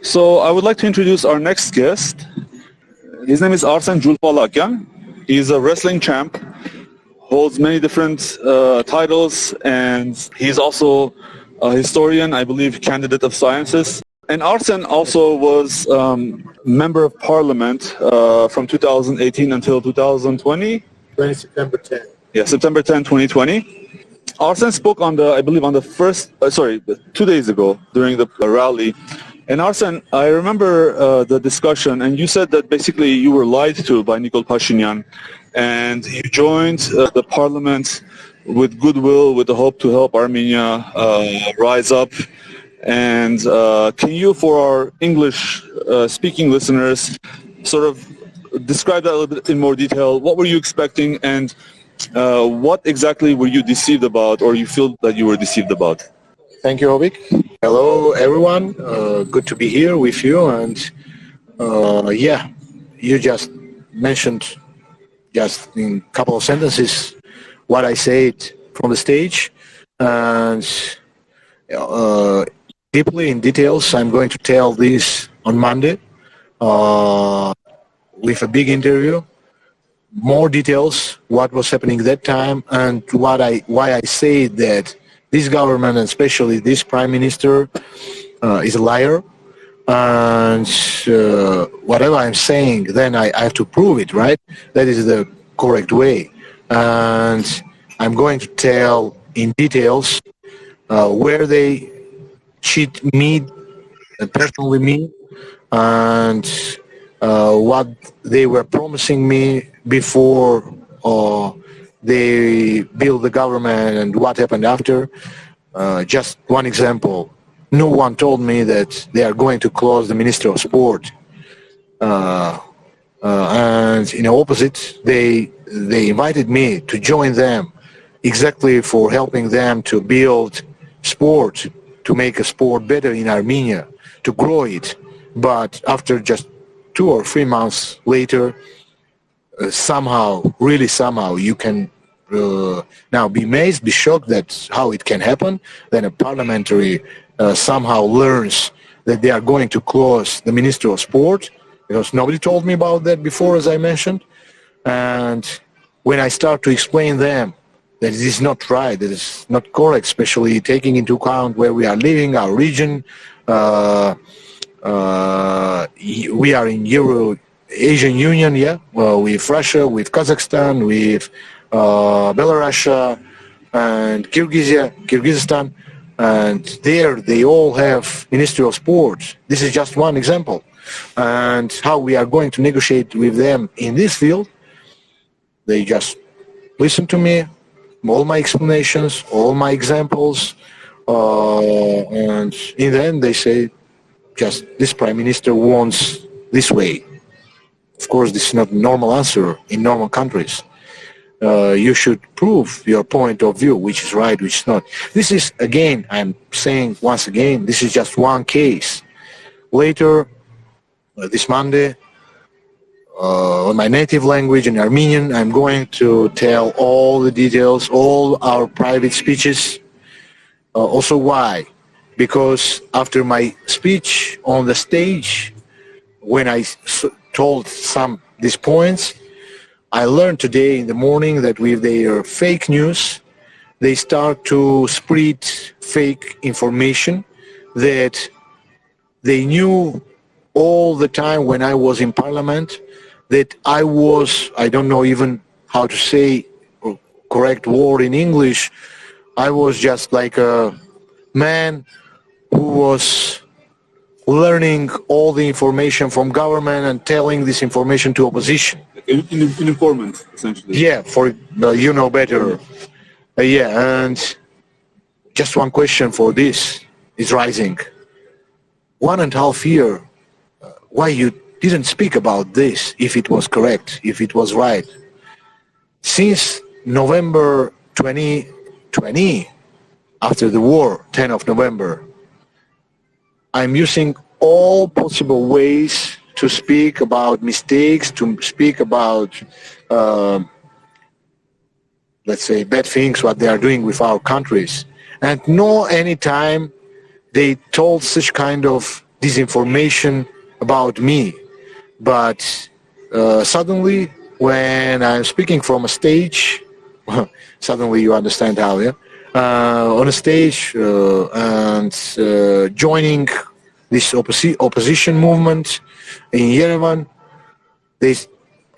So I would like to introduce our next guest. His name is Arsen Julfalakyan. He's a wrestling champ, holds many different titles, and he's also a historian, I believe, candidate of sciences. And Arsen also was member of parliament from 2018 until 2020. September 10. Yeah, September 10, 2020. Arsen spoke on the, I believe, on the first, 2 days ago during the rally. And Arsen, I remember the discussion, and you said that basically you were lied to by Nikol Pashinyan, and you joined the parliament with goodwill, with the hope to help Armenia rise up. And can you, for our English-speaking listeners, sort of describe that a little bit in more detail? What were you expecting, and what exactly were you deceived about, or you feel that you were deceived about? Thank you, Hovik. Hello, everyone. Good to be here with you. And yeah, you just mentioned just in a couple of sentences what I said from the stage. And deeply in details, I'm going to tell this on Monday with a big interview. More details, what was happening that time, and why I say that this government, and especially this prime minister, is a liar. And whatever I'm saying, then I have to prove it, right? That is the correct way. And I'm going to tell in details where they cheat me, personally me, and what they were promising me before they built the government and what happened after. Just one example. No one told me that they are going to close the Ministry of Sport. And in the opposite, they invited me to join them exactly for helping them to build sport, to make a sport better in Armenia, to grow it. But after just 2 or 3 months later, somehow, really somehow, you can now be amazed, be shocked that how it can happen. Then a parliamentary somehow learns that they are going to close the Ministry of Sport, because nobody told me about that before, as I mentioned. And when I start to explain them that it is not right, that it's not correct, especially taking into account where we are living, our region, we are in Euro-Asian Union, yeah, well, with Russia, with Kazakhstan, with Belarus and Kyrgyzstan, and there they all have Ministry of Sport. This is just one example. And how we are going to negotiate with them in this field, they just listen to me, all my explanations, all my examples, and in the end they say, just this prime minister wants this way. Of course, this is not a normal answer in normal countries. You should prove your point of view, which is right, which is not. This is, again, I'm saying once again, this is just one case. Later, this Monday, on my native language in Armenian, I'm going to tell all the details, all our private speeches. Also, why? Because after my speech on the stage, when I told these points, I learned today in the morning that with their fake news, they start to spread fake information that they knew all the time when I was in parliament that I was, I don't know even how to say correct word in English, I was just like a man who was learning all the information from government and telling this information to opposition. An informant, essentially. Yeah, for you know better. Yeah, and just one question for this is rising. 1.5 years, why you didn't speak about this if it was correct, if it was right? Since November 2020, after the war, 10th of November, I'm using all possible ways to speak about mistakes, to speak about, let's say, bad things, what they are doing with our countries. And no any time they told such kind of disinformation about me. But suddenly, when I'm speaking from a stage, suddenly you understand how, yeah? On a stage and joining this opposition movement in Yerevan,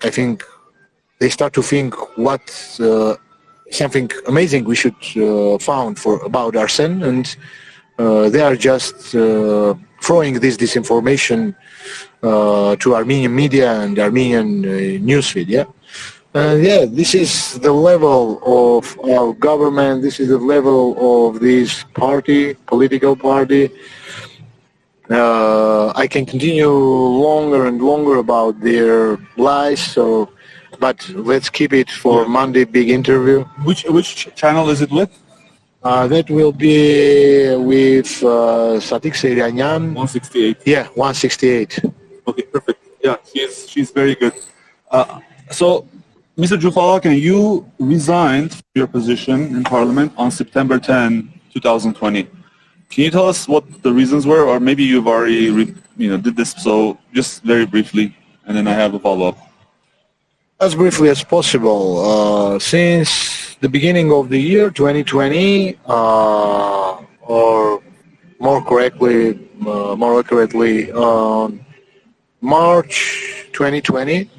I think they start to think what something amazing we should found about Arsen, and they are just throwing this disinformation to Armenian media and Armenian newsfeed, yeah? Yeah, this is the level of our government, this is the level of this party, political party. I can continue longer and longer about their lies, but let's keep it for Monday big interview. Which channel is it with? That will be with Satik Seryanyan. 168. Yeah, 168. Okay, perfect. Yeah, she's very good. So, Mr. Julfalakyan, you resigned your position in Parliament on September 10, 2020. Can you tell us what the reasons were, or maybe you've already did this, so just very briefly, and then I have a follow-up. As briefly as possible. Since the beginning of the year 2020, or more accurately, March 2020,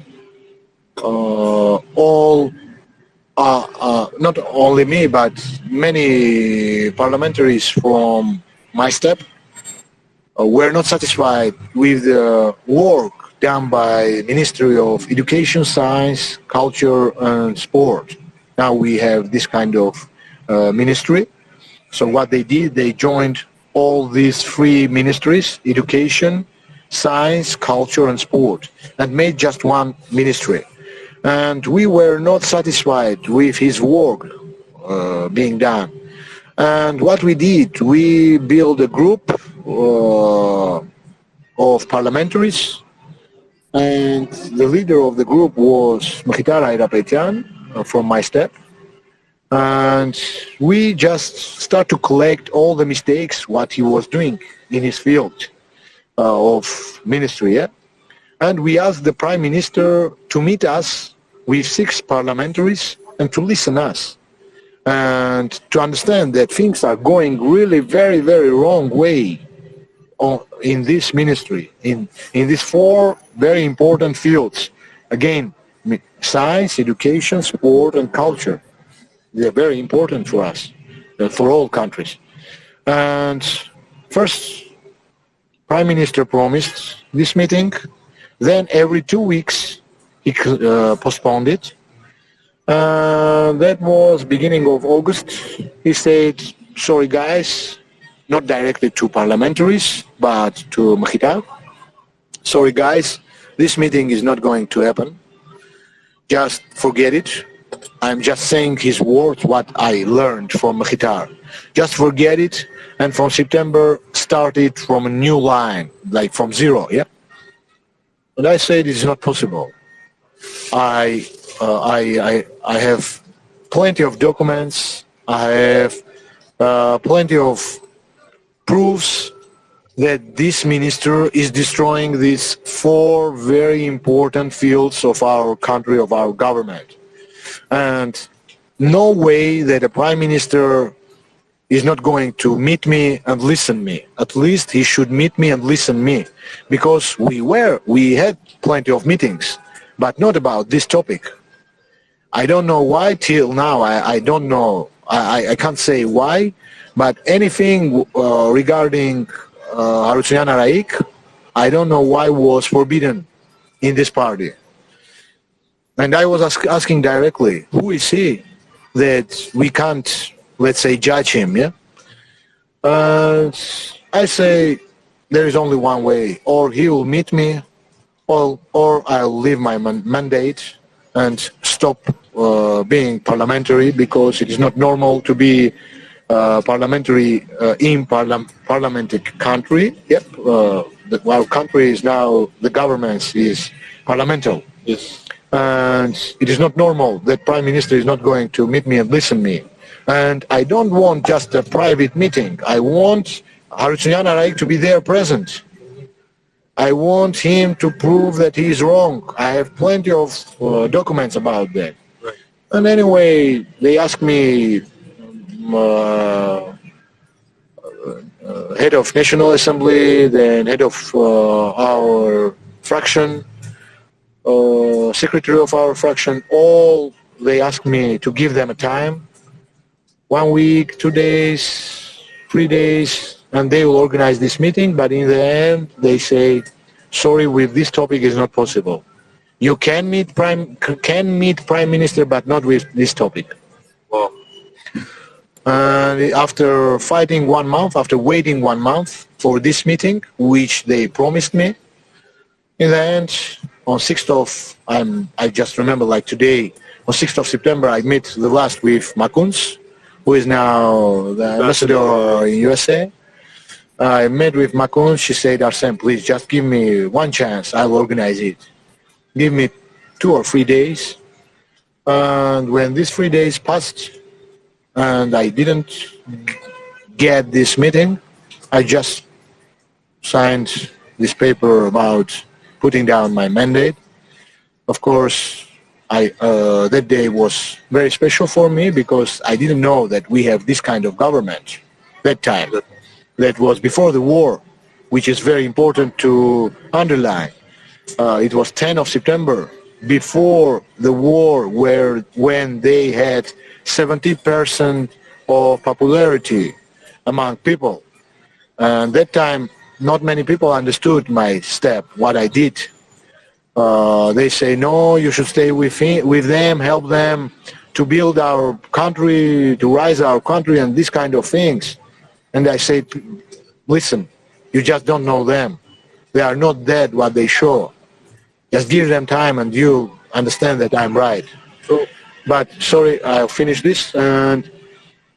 not only me, but many parliamentaries from my step were not satisfied with the work done by Ministry of Education, Science, Culture and Sport. Now we have this kind of ministry. So what they did, they joined all these three ministries, Education, Science, Culture and Sport, and made just one ministry. And we were not satisfied with his work being done. And what we did, we built a group of parliamentaries, and the leader of the group was Nikol from my step. And we just start to collect all the mistakes what he was doing in his field of ministry, yeah? And we asked the Prime Minister to meet us with 6 parliamentaries and to listen us and to understand that things are going really very, very wrong way in this ministry, in these 4 very important fields. Again, science, education, sport and culture. They're very important for us, for all countries. And first, Prime Minister promised this meeting. Then every 2 weeks, he postponed it. That was beginning of August. He said, sorry guys, not directly to parliamentaries, but to Nikol. Sorry guys, this meeting is not going to happen. Just forget it. I'm just saying his words, what I learned from Nikol. Just forget it, and from September, start it from a new line, like from zero, yeah? And I said it's not possible. I have plenty of documents. I have plenty of proofs that this minister is destroying these 4 very important fields of our country, of our government. And no way that a prime minister is not going to meet me and listen me. At least he should meet me and listen me, because we had plenty of meetings, but not about this topic. I don't know why till now. I don't know. I can't say why, but anything regarding Arsen Julfalakyan, I don't know why was forbidden in this party. And I was asking directly, who is he that we can't, let's say, judge him, yeah? I say there is only one way. Or he will meet me, or I'll leave my mandate and stop being parliamentary, because it is not normal to be parliamentary in parliamentary country. Yep, our country is now, the government is parliamentary. Yes. And it is not normal that Prime Minister is not going to meet me and listen me. And I don't want just a private meeting. I want Arsen Julfalakyan to be there present. I want him to prove that he is wrong. I have plenty of documents about that. Right. And anyway, they asked me, head of National Assembly, then head of our fraction, secretary of our fraction, all they asked me to give them a time, 1 week, 2 days, 3 days, and they will organize this meeting. But in the end, they say, sorry, with this topic is not possible. You can meet prime minister, but not with this topic. Well, And after fighting 1 month, after waiting 1 month for this meeting, which they promised me, in the end, on 6th of, I just remember like today, on 6th of September, I met the last with Makuns, who is now the ambassador in USA. I met with Makuns. She said, Arsen, please just give me one chance. I will organize it. Give me 2 or 3 days. And when these 3 days passed, and I didn't get this meeting, I just signed this paper about putting down my mandate. Of course, that day was very special for me because I didn't know that we have this kind of government that time. That was before the war, which is very important to underline. It was 10th of September, before the war, when they had 70% of popularity among people. And that time, not many people understood my step, what I did. They say, no, you should stay with them, help them to build our country, to rise our country, and these kind of things. And I say, listen, you just don't know them. They are not that what they show. Just give them time and you understand that I'm right. But sorry, I'll finish this. And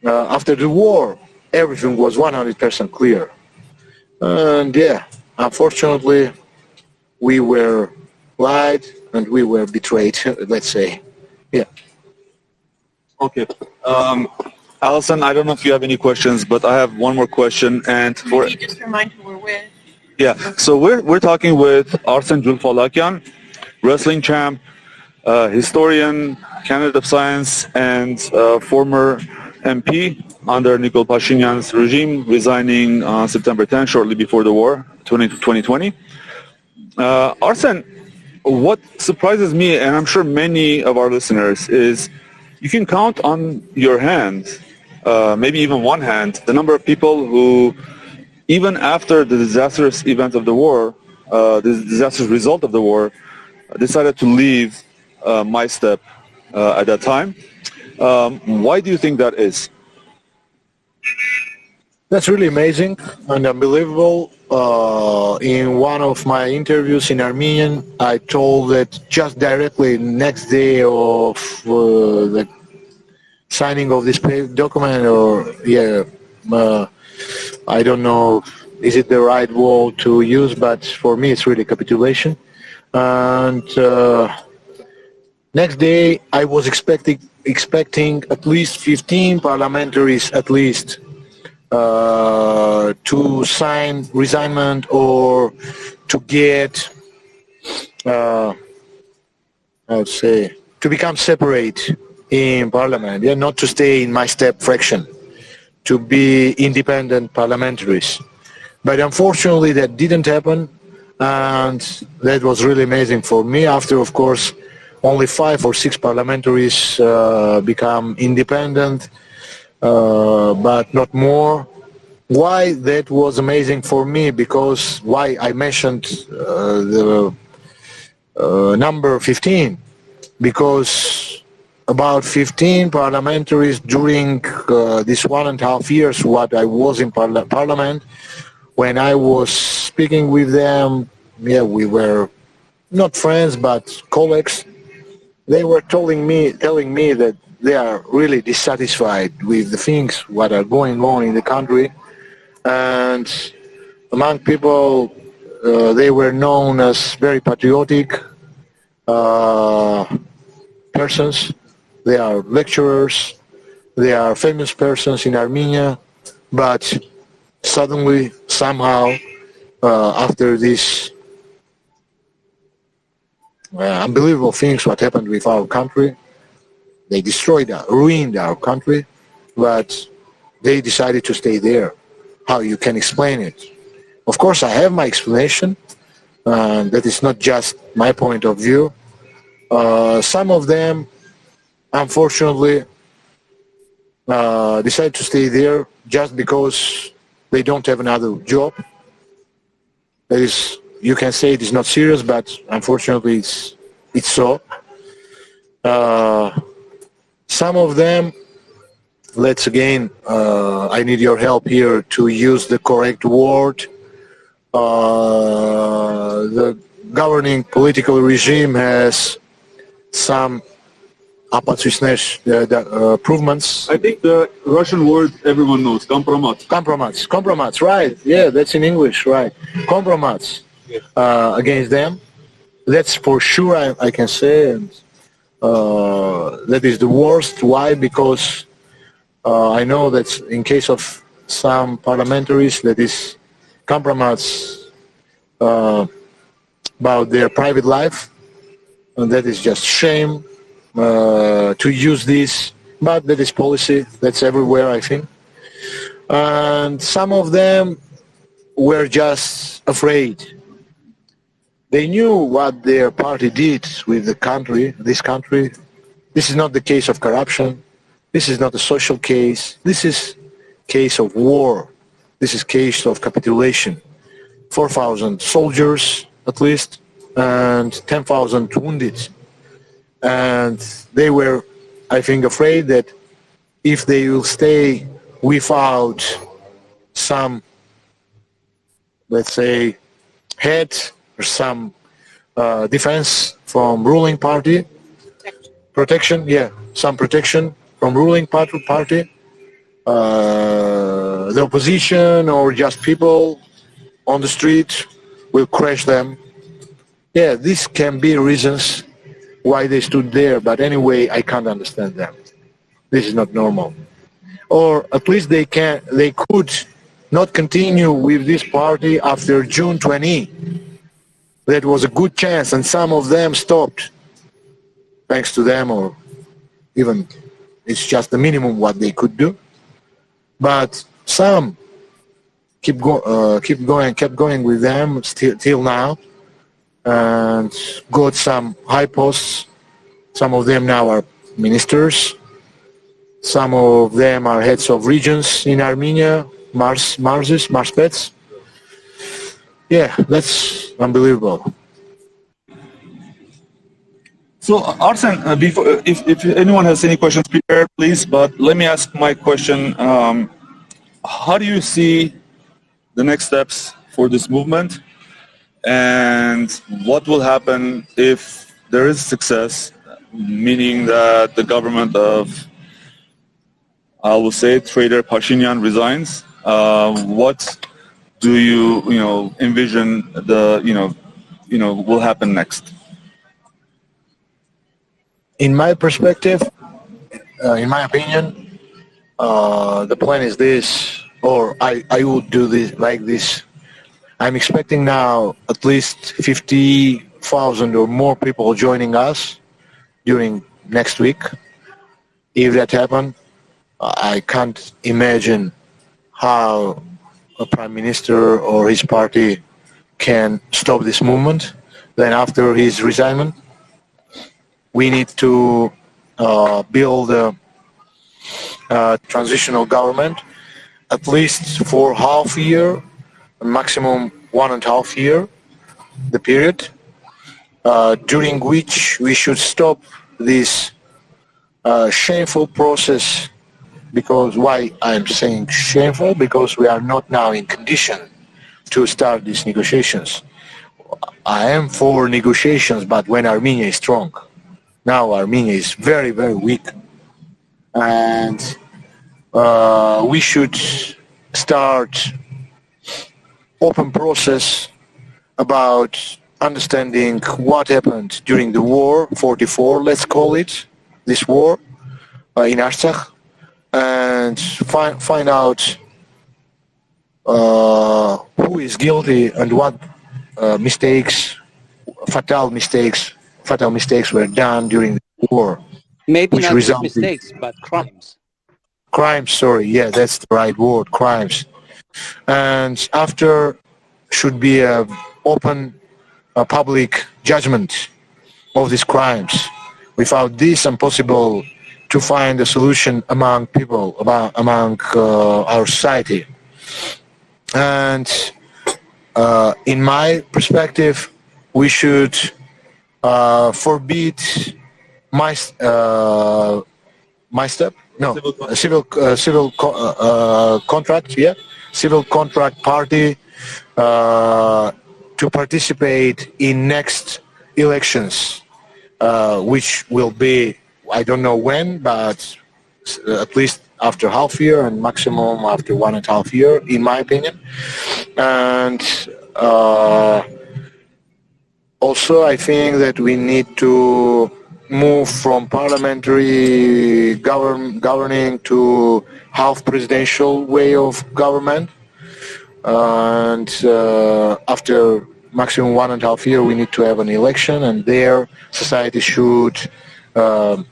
after the war, everything was 100% clear. And yeah, unfortunately, we were lied and we were betrayed, let's say. Yeah. okay. Alison, I don't know if you have any questions, but I have one more question. And Can you just remind who we're with? yeah, so we're talking with Arsen Julfalakyan, wrestling champ, historian, candidate of science, and former MP under Nikol Pashinyan's regime, resigning on September 10, shortly before the war, 2020. Arsen, what surprises me, and I'm sure many of our listeners, is you can count on your hand, maybe even one hand, the number of people who, even after the disastrous event of the war, the disastrous result of the war, decided to leave my step at that time. Why do you think that is? That's really amazing and unbelievable. In one of my interviews in Armenian, I told that just directly next day of the signing of this document, or I don't know, is it the right word to use, but for me it's really capitulation. And next day I was expecting at least 15 parliamentaries at least to sign resignment or to get, I would say, to become separate in parliament, not to stay in my step fraction, to be independent parliamentaries. But unfortunately that didn't happen, and that was really amazing for me. After, of course, only 5 or 6 parliamentaries become independent, but not more. Why that was amazing for me? Because why I mentioned the number 15? Because about 15 parliamentaries during this 1.5 years what I was in parliament, when I was speaking with them, we were not friends but colleagues. They were telling me that they are really dissatisfied with the things what are going on in the country, and among people they were known as very patriotic persons. They are lecturers, they are famous persons in Armenia, but suddenly, somehow, after this unbelievable things what happened with our country. They ruined our country, but they decided to stay there. How you can explain it? Of course, I have my explanation. That is not just my point of view. Some of them, unfortunately, decide to stay there just because they don't have another job. That is, you can say it is not serious, but unfortunately it's so. Some of them, I need your help here to use the correct word. The governing political regime has some improvements. I think the Russian word everyone knows, kompromat. Compromise, right. Yeah, that's in English, right. Compromise against them. That's for sure, I can say. And, that is the worst. Why? Because I know that in case of some parliamentaries, that is compromise about their private life, and that is just shame to use this, but that is policy. That's everywhere, I think. And some of them were just afraid. They knew what their party did with the country, this country. This is not the case of corruption. This is not a social case. This is case of war. This is case of capitulation. 4,000 soldiers, at least, and 10,000 wounded. And they were, I think, afraid that if they will stay without some, let's say, head or some defense from ruling party, protection from ruling party, the opposition or just people on the street will crush them. Yeah, these can be reasons why they stood there, but anyway, I can't understand them. This is not normal. Or at least they could not continue with this party after June 20. That was a good chance, and some of them stopped, thanks to them, or even it's just the minimum what they could do. But some kept going with them till now, and got some high posts. Some of them now are ministers. Some of them are heads of regions in Armenia, Marspets. Yeah, that's unbelievable. So, Arsen, before, if anyone has any questions, prepare, please. But let me ask my question. How do you see the next steps for this movement? And what will happen if there is success, meaning that the government of, I will say, traitor Pashinyan resigns? What do you envision will happen next? In my perspective, in my opinion, the plan is this, or I would do this like this. I'm expecting now at least 50,000 or more people joining us during next week. If that happens, I can't imagine how a prime minister or his party can stop this movement. Then after his resignation, we need to build a transitional government, at least for half a year, maximum 1.5 year, the period, during which we should stop this shameful process. Because why I'm saying shameful? Because we are not now in condition to start these negotiations. I am for negotiations, but when Armenia is strong. Now Armenia is very, very weak. And we should start open process about understanding what happened during the war, 44, let's call it, this war in Artsakh, and find out who is guilty and what mistakes, fatal mistakes fatal mistakes were done during the war, Maybe which not just resulted mistakes, but crimes. crimes. Sorry, yeah, that's the right word, crimes. And after should be a open, public judgment of these crimes. Without this, impossible to find a solution among people, among our society. And in my perspective, we should forbid my step. No, civil contract. Yeah, civil contract party to participate in next elections, which will be, I don't know when, but at least after half year and maximum after 1.5 years, in my opinion. And also, I think that we need to move from parliamentary governing to half presidential way of government. And after maximum 1.5 years, we need to have an election, and there society should vote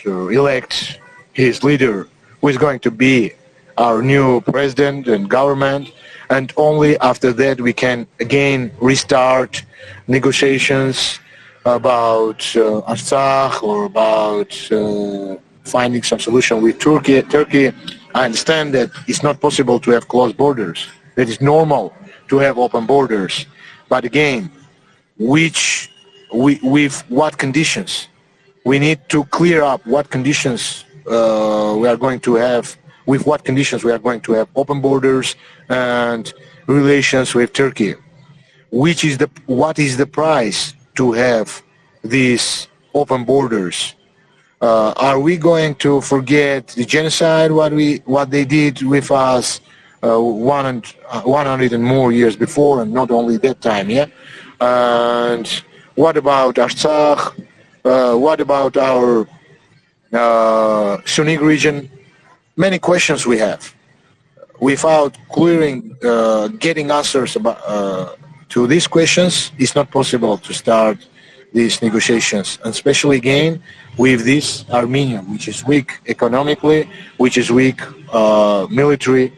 or elect his leader, who is going to be our new president and government. And only after that we can again restart negotiations about Artsakh or about finding some solution with Turkey. I understand that it's not possible to have closed borders. That is normal to have open borders. But again, with what conditions? We need to clear up what conditions we are going to have, with what conditions we are going to have open borders and relations with Turkey. What is the price to have these open borders? Are we going to forget the genocide, what they did with us 100 and more years before, and not only that time, yeah? And what about Artsakh? What about our Sunni region? Many questions we have. Without clearing, getting answers about, to these questions, it's not possible to start these negotiations, and especially again with this Armenia, which is weak economically, which is weak military,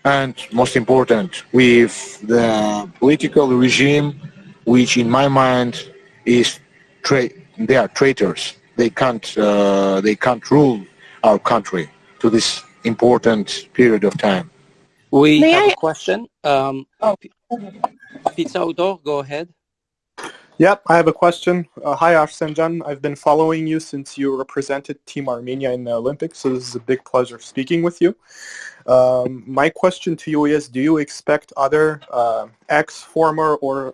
and most important, with the political regime, which in my mind is they are traitors. They can't rule our country to this important period of time. We May have I- a question. Pizza Udor, go ahead. Yep, I have a question. Hi, Arsenjan. I've been following you since you represented Team Armenia in the Olympics, so this is a big pleasure speaking with you. My question to you is, do you expect other ex-former or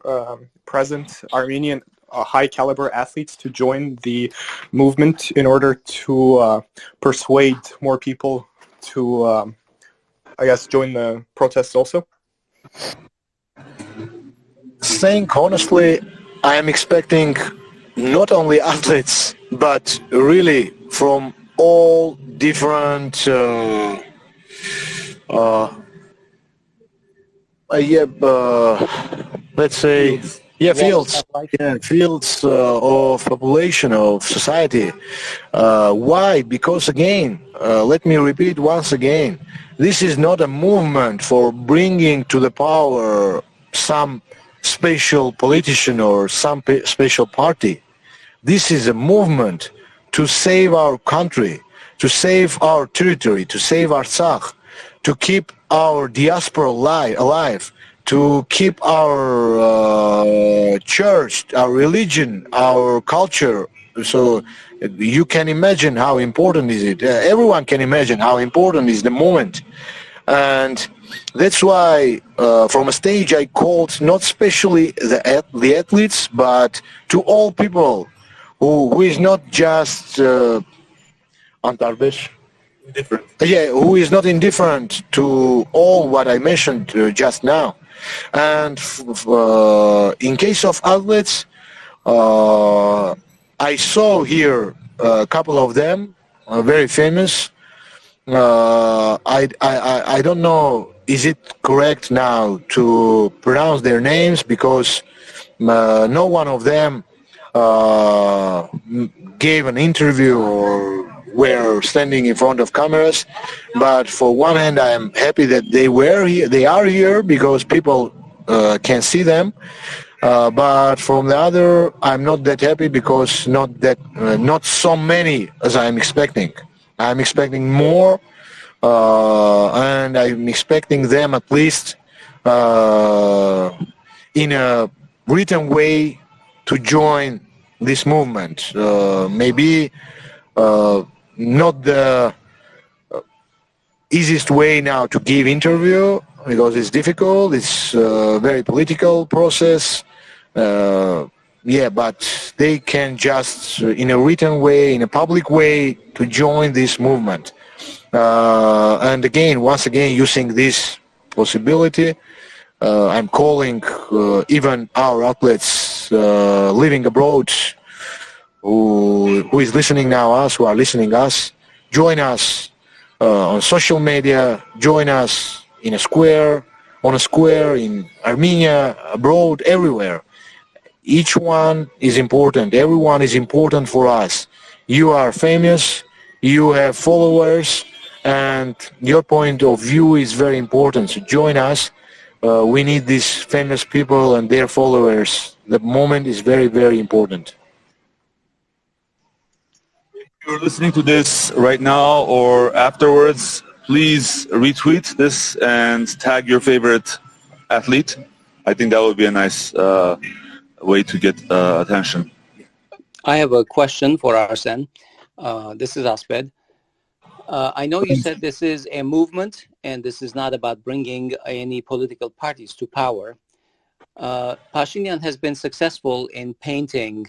present Armenian high-caliber athletes to join the movement in order to persuade more people to, I guess, join the protests also? Saying honestly, I am expecting not only athletes, but really from all different let's say, fields of population, of society. Why? Because again, let me repeat once again, this is not a movement for bringing to the power some special politician or some special party. This is a movement to save our country, to save our territory, to save Artsakh, to keep our diaspora alive, to keep our church, our religion, our culture. So you can imagine how important is it. Everyone can imagine how important is the moment. And that's why from a stage I called not especially the athletes, but to all people who is not just indifferent. Who is not indifferent to all what I mentioned just now. And in case of athletes, I saw here a couple of them, very famous. I don't know, is it correct now to pronounce their names, because no one of them gave an interview or were standing in front of cameras. But for one hand, I am happy that they were here. They are here because people can see them. But from the other, I'm not that happy because not so many as I'm expecting. I'm expecting more, and I'm expecting them at least in a written way to join this movement. Maybe not the easiest way now to give interview because it's difficult. It's a very political process. But they can just, in a written way, in a public way, to join this movement. And again, once again, using this possibility, I'm calling even our outlets living abroad who is listening now us, who are listening us, join us on social media, join us in a square, on a square in Armenia, abroad, everywhere. Each one is important. Everyone is important for us. You are famous, you have followers, and your point of view is very important. So join us. We need these famous people and their followers. The moment is very, very important. If you're listening to this right now or afterwards, please retweet this and tag your favorite athlete. I think that would be a nice way to get attention. I have a question for Arsen. This is Asped. I know you said this is a movement and this is not about bringing any political parties to power. Pashinyan has been successful in painting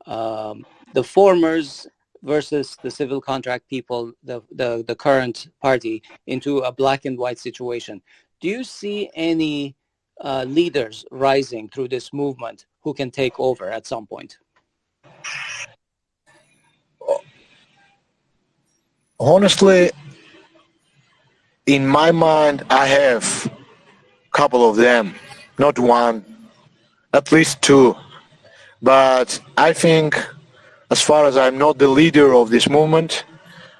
the formers versus the civil contract people, the current party, into a black and white situation. Do you see any leaders rising through this movement who can take over at some point? Honestly, in my mind, I have a couple of them, not one, at least two. But I think, as far as I'm not the leader of this movement,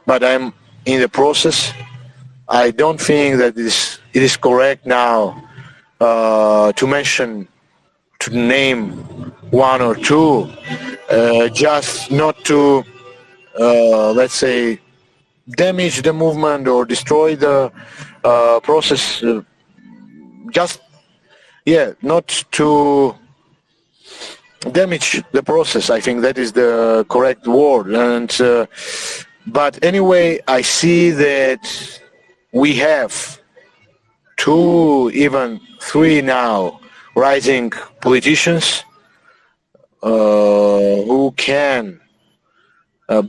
but I'm in the process, I don't think that it is correct now to name one or two, just not to, let's say, damage the movement or destroy the process. Not to damage the process. I think that is the correct word. And but anyway, I see that we have 2, even 3 now rising politicians who can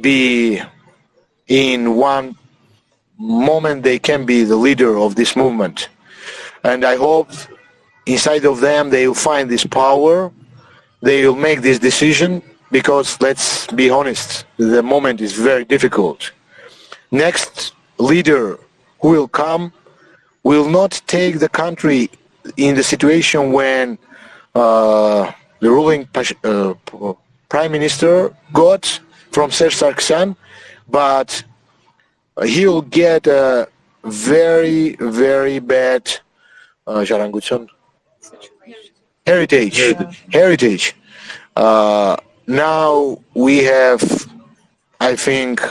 be, in one moment, they can be the leader of this movement. And I hope inside of them they will find this power, they will make this decision, because let's be honest, the moment is very difficult. Next leader who will come will not take the country in the situation when the ruling Prime Minister got from Serge Sargsyan, but he will get a very, very bad heritage. Now we have, I think,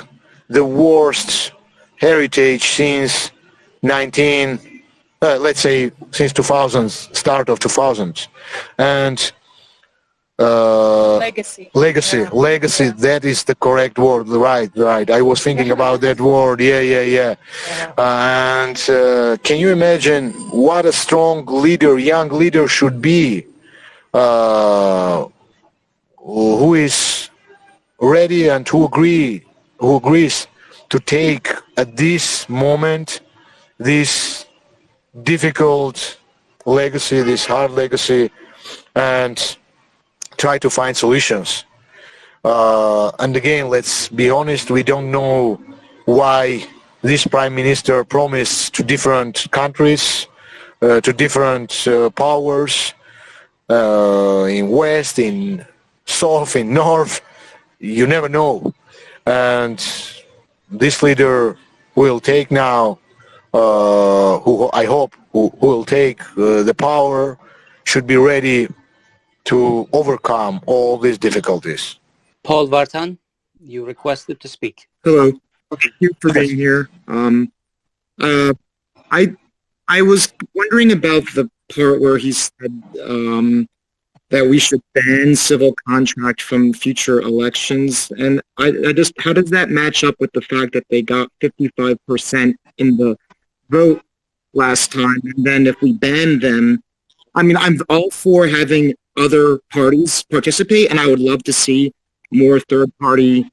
the worst heritage since let's say since 2000s, start of 2000s, and Legacy. That is the correct word. Right. I was thinking about that word. Yeah. And can you imagine what a strong leader, young leader should be, who is ready and who agrees to take at this moment this difficult legacy, this hard legacy, and try to find solutions. And again, let's be honest, we don't know why this Prime Minister promised to different countries, to different powers, in West, in south, in north, you never know. And this leader will take now, who I hope who will take the power, should be ready to overcome all these difficulties. Paul Vartan, you requested to speak. Hello. Thank you for being here. I was wondering about the part where he said that we should ban civil contract from future elections, and I just, how does that match up with the fact that they got 55% in the vote last time? And then if we ban them, I mean, I'm all for having other parties participate, and I would love to see more third-party,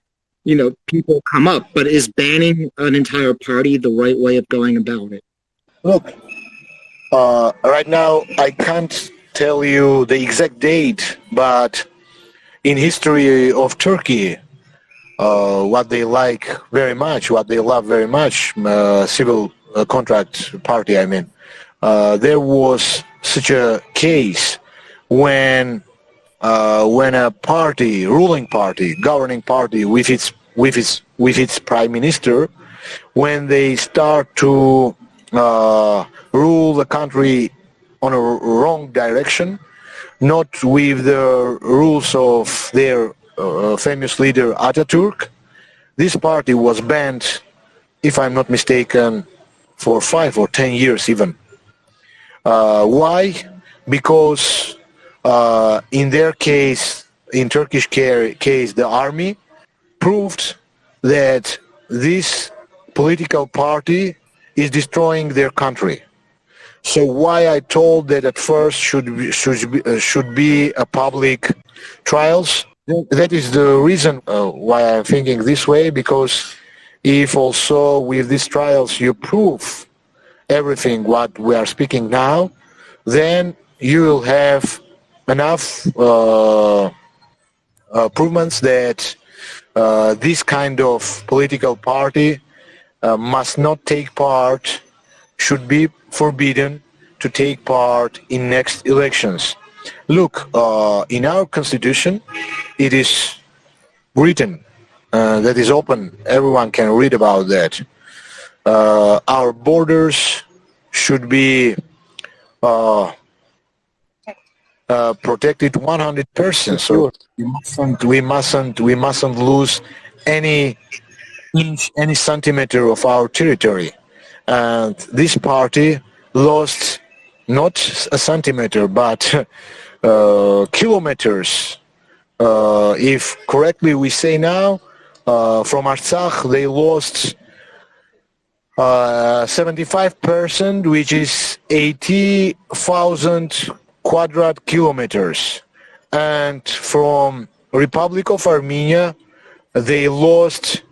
people come up. But is banning an entire party the right way of going about it? Look, right now I can't tell you the exact date, but in history of Turkey, what they like very much, what they love very much, civil contract party, I mean, there was such a case when a party, ruling party, governing party, with its prime minister, when they start to rule the country on a wrong direction, not with the rules of their famous leader Ataturk, this party was banned, if I'm not mistaken, for 5 or 10 years even. Why? Because in their case, in Turkish case, the army proved that this political party is destroying their country. So why I told that at first should be a public trials? That is the reason why I'm thinking this way, because if also with these trials you prove everything what we are speaking now, then you will have enough provements that this kind of political party must not take part, should be forbidden to take part in next elections. Look, in our constitution, it is written, that is open, everyone can read about that. Our borders should be protected 100%. So we mustn't lose any inch, any centimeter of our territory. And this party lost not a centimeter, but kilometers. If correctly we say now, from Artsakh they lost 75%, which is 80,000 quadrat kilometers. And from Republic of Armenia, they lost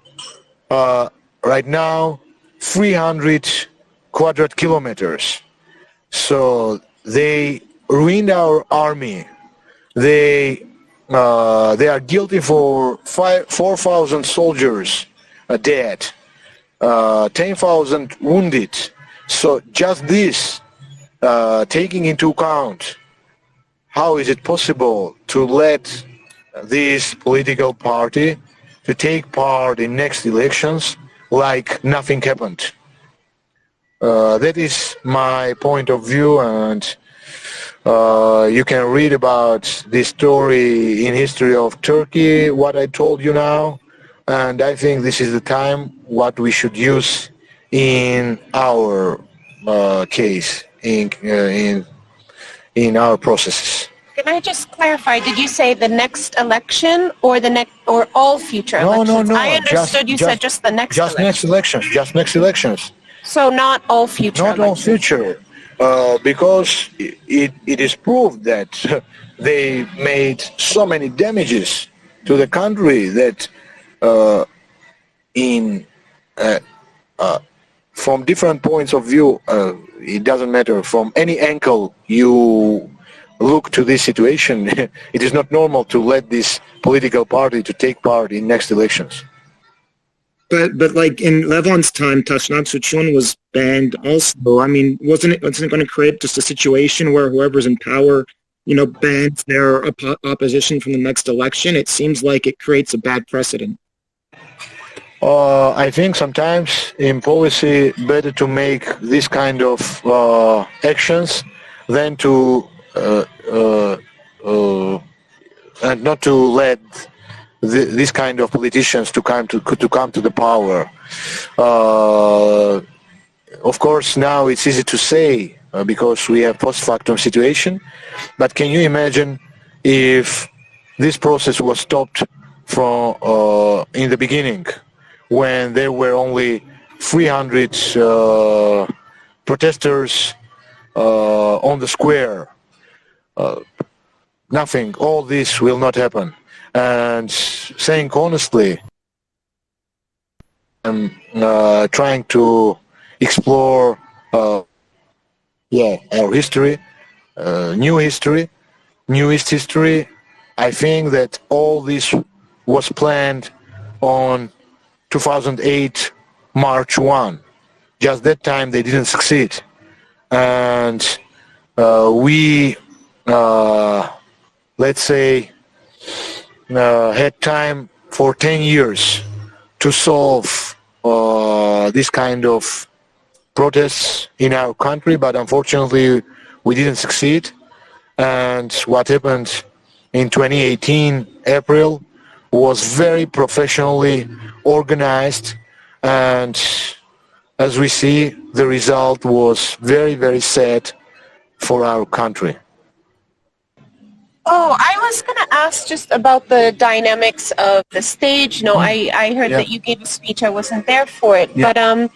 right now 300 quadrat kilometers. So they ruined our army. They are guilty for 4,000 soldiers dead, 10,000 wounded. So just this, taking into account, how is it possible to let this political party to take part in next elections like nothing happened? That is my point of view, and you can read about this story in history of Turkey, what I told you now, and I think this is the time what we should use in our case, in our processes. Can I just clarify? Did you say the next election or or all future elections? No. I understood you said just the next election. Just next elections. So not all future Not all future, because it is proved that they made so many damages to the country that from different points of view, it doesn't matter, from any angle you look to this situation, it is not normal to let this political party to take part in next elections. But like in Levon's time, Tashnak Suchun was banned also. I mean, wasn't it going to create just a situation where whoever's in power bans their opposition from the next election, it seems like it creates a bad precedent. I think sometimes in policy better to make this kind of actions than to and not to let this kind of politicians to come to the power. Of course, now it's easy to say because we have post-factum situation, but can you imagine if this process was stopped from in the beginning, when there were only 300 protesters on the square? Nothing, all this will not happen. And saying honestly, I'm trying to explore our history, newest history. I think that all this was planned on 2008 March 1. Just that time they didn't succeed, and we let's say had time for 10 years to solve this kind of protests in our country, but unfortunately we didn't succeed. And what happened in 2018 April was very professionally organized, and as we see, the result was very, very sad for our country. Oh, I was going to ask just about the dynamics of the stage. No, I heard that you gave a speech. I wasn't there for it. Yeah. But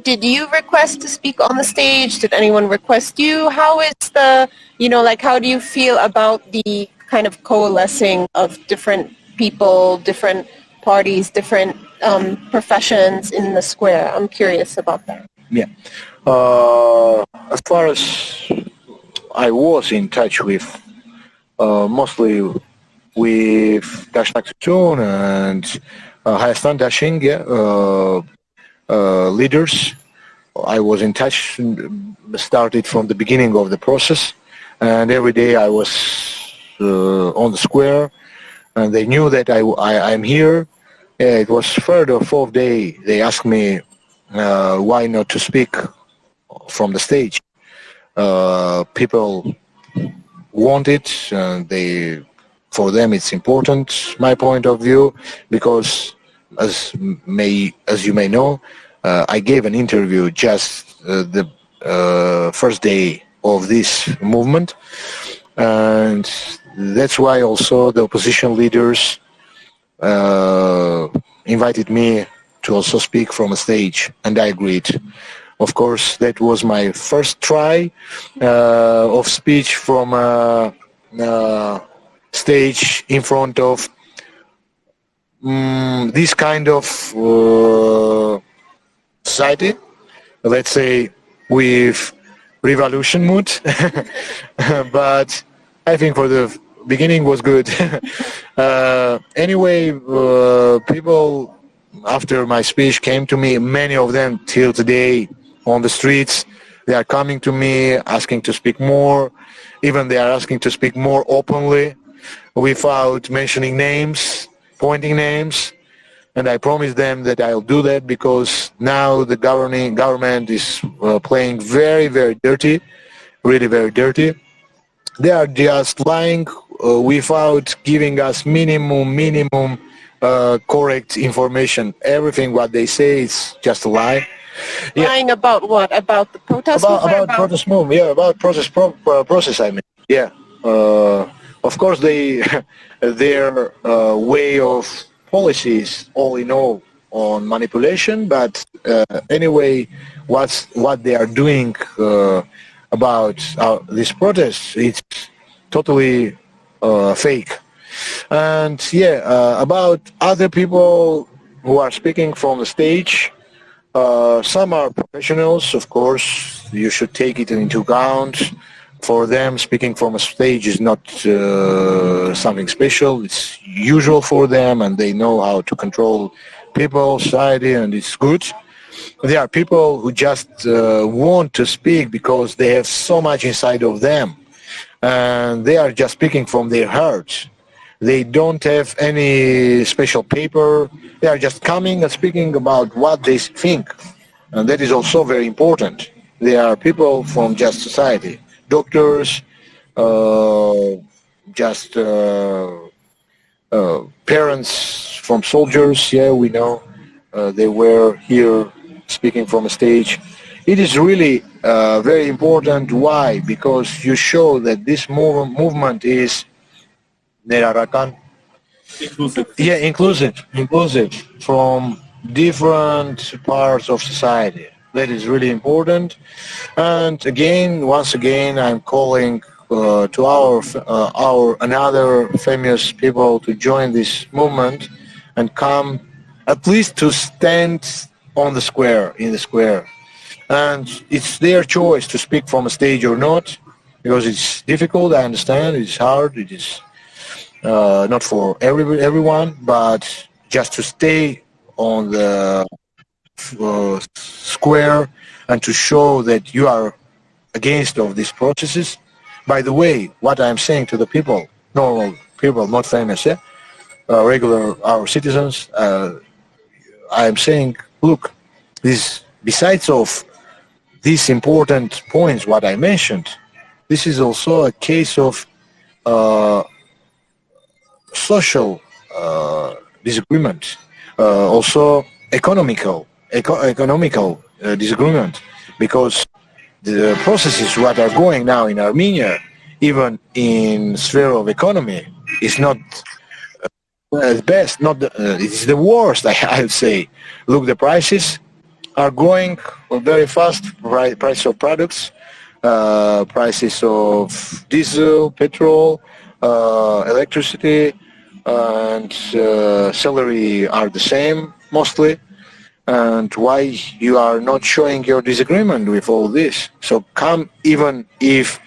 did you request to speak on the stage? Did anyone request you? How is the, how do you feel about the kind of coalescing of different people, different parties, different professions in the square? I'm curious about that. Yeah. As far as I was in touch with mostly with Dashnak and Hayastan Dashing leaders. I was in touch, started from the beginning of the process, and every day I was on the square, and they knew that I'm here. It was third or fourth day they asked me why not to speak from the stage. People want it, and for them it's important, my point of view, because as you may know, I gave an interview just the first day of this movement, and that's why also the opposition leaders invited me to also speak from a stage, and I agreed. Of course, that was my first try of speech from a stage in front of this kind of society, let's say with revolution mood. But I think for the beginning was good. Anyway, people after my speech came to me, many of them till today on the streets. They are coming to me asking to speak more. Even they are asking to speak more openly without mentioning names, pointing names. And I promised them that I'll do that, because now the government is playing very, very dirty, really very dirty. They are just lying without giving us minimum correct information. Everything what they say is just a lie. Yeah. Lying about what? About the protest movement? About protest movement, yeah, about process, I mean. Yeah. Of course, their way of policy is all in all on manipulation, but anyway, what they are doing about this protest, it's totally fake. And about other people who are speaking from the stage, some are professionals, of course, you should take it into account. For them, speaking from a stage is not something special. It's usual for them, and they know how to control people, society, and it's good. There are people who just want to speak because they have so much inside of them. and they are just speaking from their hearts. They don't have any special paper. They are just coming and speaking about what they think, and that is also very important. They are people from just society, doctors, just parents from soldiers. Yeah, we know they were here speaking from a stage. It is really very important. Why? Because you show that this movement is inclusive. Yeah, inclusive from different parts of society. That is really important. And again, once again, I'm calling to our another famous people to join this movement and come at least to stand on the square, in the square. And it's their choice to speak from a stage or not, because it's difficult, I understand, it's hard, it is not for everyone, but just to stay on the square and to show that you are against of these processes. By the way, what I'm saying to the people, normal people, not famous, yeah, regular our citizens, I'm saying, look, this besides of these important points what I mentioned, this is also a case of social disagreement, also economical disagreement, because the processes what are going now in Armenia, even in sphere of economy, is not the best, not it's the worst, I would say. Look, the prices are going very fast, price of products, prices of diesel, petrol, electricity, and salary are the same mostly. And why you are not showing your disagreement with all this? So come, even if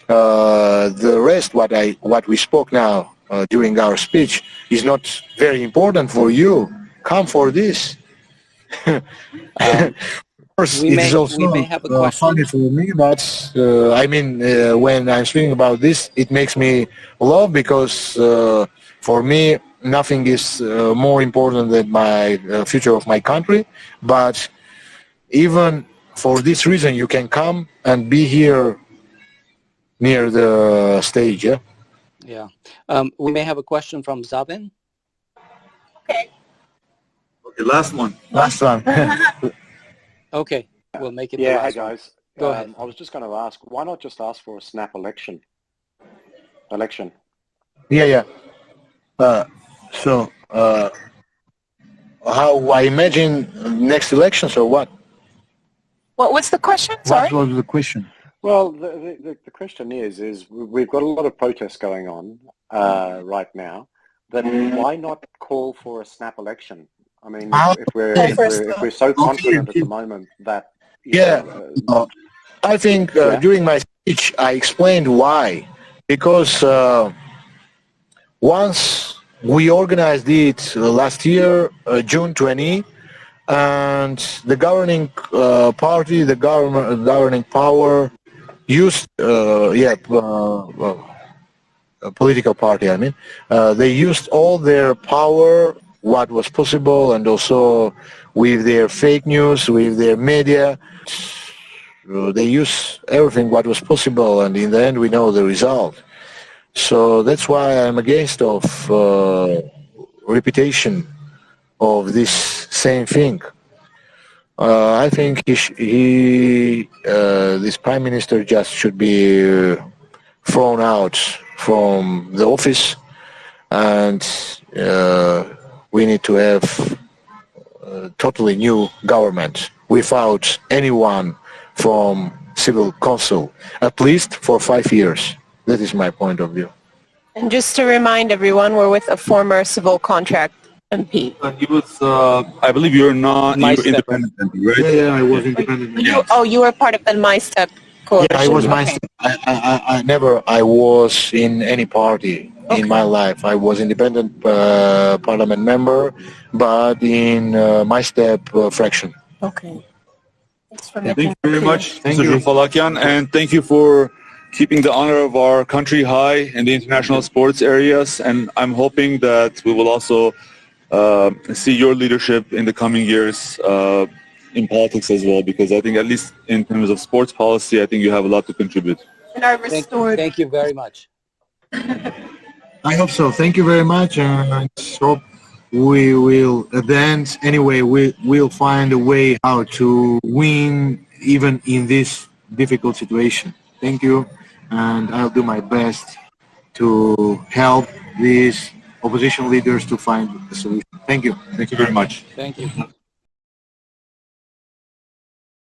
the rest what we spoke now during our speech is not very important for you, come for this. Of course, it is also funny for me, but I mean, when I'm speaking about this, it makes me laugh, because for me, nothing is more important than my future of my country. But even for this reason, you can come and be here near the stage. Yeah. Yeah. We may have a question from Zavin. Okay. Okay, last one. Okay, we'll make it. Yeah, hey guys. Go ahead. I was just going to ask, why not just ask for a snap election? Yeah. So how I imagine next elections, or what? What's the question? Sorry. What was the question? Well, the question is we've got a lot of protests going on right now. Then why not call for a snap election? I mean, if we're so confident at the moment that I think during my speech I explained why. Because once we organized it last year, June 20, and the governing party, the governing power used, political party, I mean, they used all their power, what was possible, and also with their fake news, with their media. They use everything what was possible, and in the end we know the result. So that's why I'm against of repetition of this same thing. I think this prime minister just should be thrown out from the office, and we need to have a totally new government without anyone from civil council, at least for 5 years. That is my point of view. And just to remind everyone, we're with a former civil contract MP. He was, I believe you're not independent, right? Yeah, I was independent. You were part of the My Step coalition. Yeah, I was My Step. I was in any party in my life. I was independent parliament member, but in My Step fraction. Okay. Thanks for Thank you very much, Thank Mr. you. Julfalakyan, and thank you for keeping the honor of our country high in the international sports areas, and I'm hoping that we will also see your leadership in the coming years in politics as well, because I think at least in terms of sports policy, I think you have a lot to contribute. And our restored. Thank you very much. I hope so. Thank you very much, and I hope we will advance. Anyway, we'll find a way how to win even in this difficult situation. Thank you, and I'll do my best to help these opposition leaders to find a solution. Thank you. Thank you very much. Thank you.